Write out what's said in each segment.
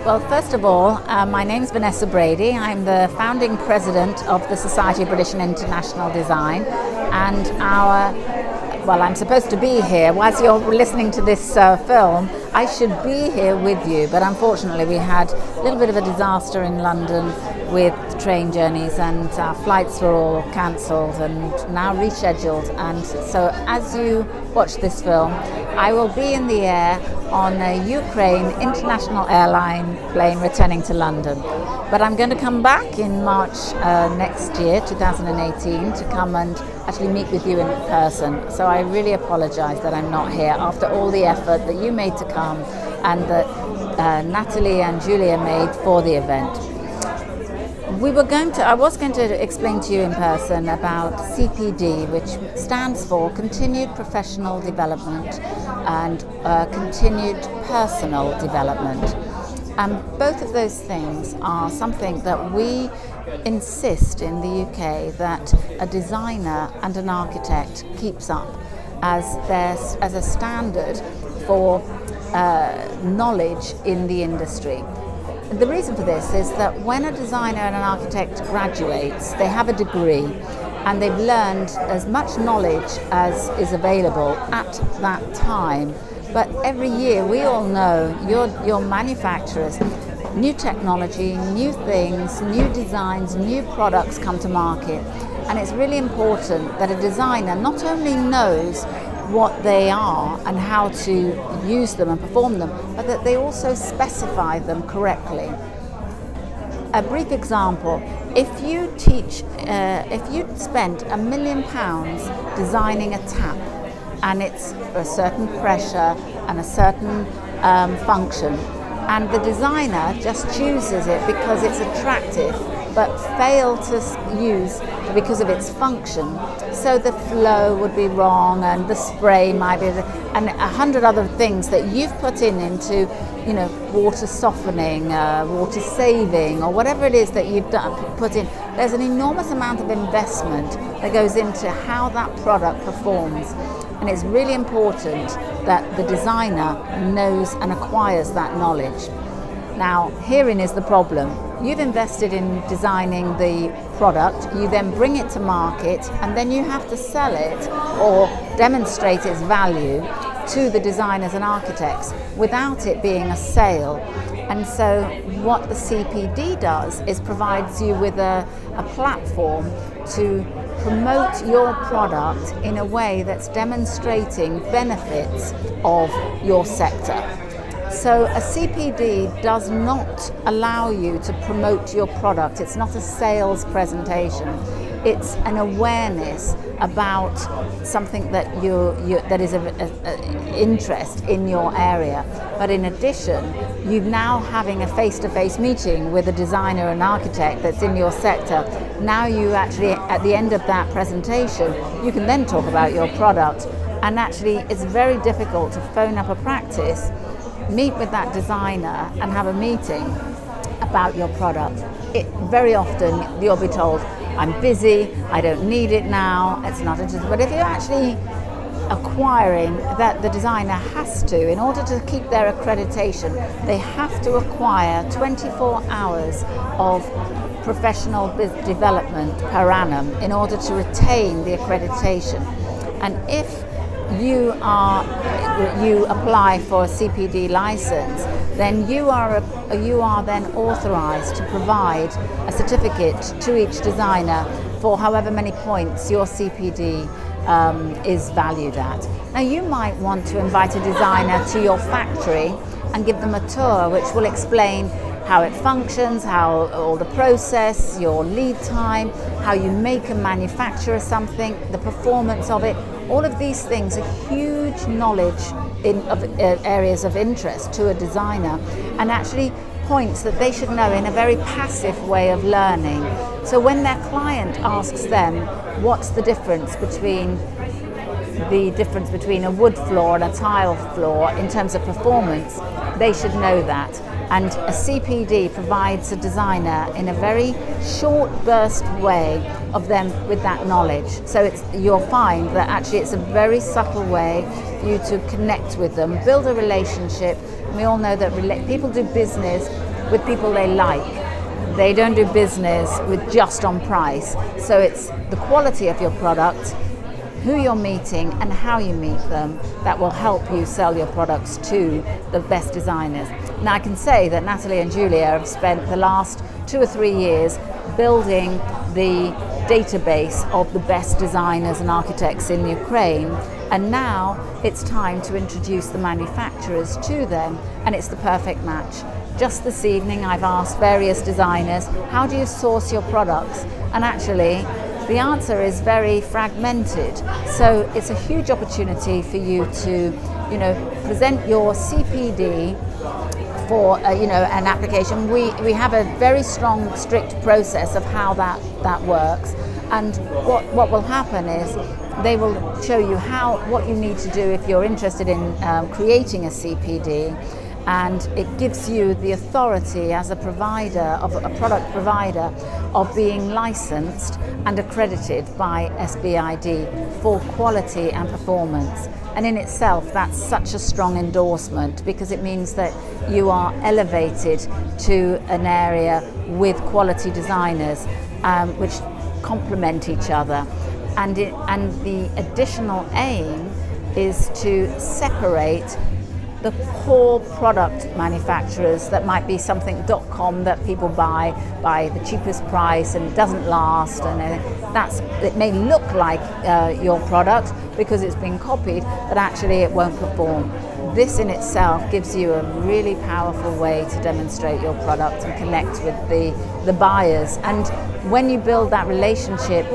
Well, first of all, my name is Vanessa Brady. I'm the founding president of the Society of British and International Design, and I'm supposed to be here. Whilst you're listening to this film, I should be here with you, but unfortunately we had a little bit of a disaster in London with train journeys, and our flights were all cancelled and now rescheduled. And so as you watch this film, I will be in the air on a Ukraine international airline plane returning to London. But I'm going to come back in March next year, 2018, to come and actually meet with you in person. So I really apologise that I'm not here after all the effort that you made to come and that Natalie and Julia made for the event. I was going to explain to you in person about CPD, which stands for Continued Professional Development and Continued Personal Development. And both of those things are something that we insist in the UK that a designer and an architect keeps up as a standard for knowledge in the industry. The reason for this is that when a designer and an architect graduates, they have a degree and they've learned as much knowledge as is available at that time. But every year, we all know, your manufacturers, new technology, new things, new designs, new products come to market. And it's really important that a designer not only knows what they are and how to use them and perform them, but that they also specify them correctly. A brief example, if you spent £1 million designing a tap, and it's for a certain pressure and a certain function, and the designer just chooses it because it's attractive but fail to use because of its function, so the flow would be wrong and the spray might be, and 100 other things that you've put into water softening, water saving, or whatever it is that you've put in. There's an enormous amount of investment that goes into how that product performs. And it's really important that the designer knows and acquires that knowledge. Now, herein is the problem. You've invested in designing the product, you then bring it to market, and then you have to sell it or demonstrate its value to the designers and architects without it being a sale. And so what the CPD does is provides you with a platform to promote your product in a way that's demonstrating benefits of your sector. So a CPD does not allow you to promote your product. It's not a sales presentation. It's an awareness about something that that is of interest in your area. But in addition, you're now having a face-to-face meeting with a designer and architect that's in your sector. Now you actually, at the end of that presentation, you can then talk about your product. And actually, it's very difficult to phone up a practice, meet with that designer and have a meeting about your product. Very often you'll be told, I'm busy, I don't need it now, it's not interesting. But if you're actually acquiring, that the designer has to, in order to keep their accreditation, they have to acquire 24 hours of professional development per annum in order to retain the accreditation. And if you apply for a CPD license, then you are then authorised to provide a certificate to each designer for however many points your CPD is valued at. Now you might want to invite a designer to your factory and give them a tour which will explain how it functions, how all the process, your lead time, how you make and manufacture something, the performance of it. All of these things are huge knowledge of areas of interest to a designer, and actually points that they should know in a very passive way of learning. So when their client asks them, what's the difference between a wood floor and a tile floor in terms of performance, they should know that. And a CPD provides a designer in a very short burst way of them with that knowledge. So you'll find that actually it's a very subtle way for you to connect with them, build a relationship, We all know that people do business with people they like. They don't do business with just on price. So it's the quality of your product, who you're meeting and how you meet them that will help you sell your products to the best designers. Now I can say that Natalie and Julia have spent the last 2 or 3 years building the database of the best designers and architects in Ukraine, and now it's time to introduce the manufacturers to them, and it's the perfect match. Just this evening I've asked various designers, how do you source your products? And actually the answer is very fragmented. So it's a huge opportunity for you to, present your CPD for an application. We have a very strong, strict process of how that works. And what will happen is they will show you what you need to do if you're interested in creating a CPD. And it gives you the authority as a product provider of being licensed and accredited by SBID for quality and performance. And in itself, that's such a strong endorsement, because it means that you are elevated to an area with quality designers, which complement each other. And the additional aim is to separate the core product manufacturers that might be something .com that people buy the cheapest price and it doesn't last, and it may look like your product because it's been copied, but actually it won't perform. This in itself gives you a really powerful way to demonstrate your product and connect with the buyers. And when you build that relationship,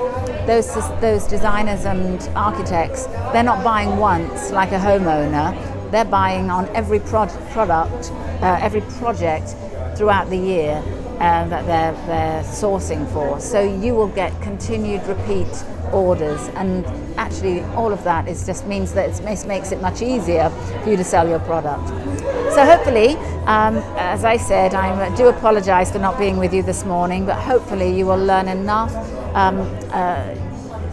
those designers and architects, they're not buying once like a homeowner. They're buying on every product, every project throughout the year that they're sourcing for. So you will get continued repeat orders, and actually all of that just means that it makes it much easier for you to sell your product. So hopefully, as I said, I do apologise for not being with you this morning, but hopefully you will learn enough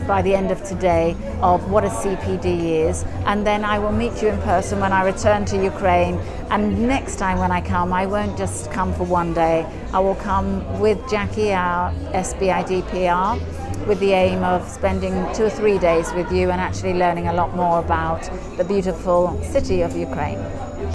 by the end of today of what a CPD is, and then I will meet you in person when I return to Ukraine. And next time when I come, I won't just come for one day. I will come with Jackie, our SBID PR, with the aim of spending 2 or 3 days with you and actually learning a lot more about the beautiful city of Ukraine.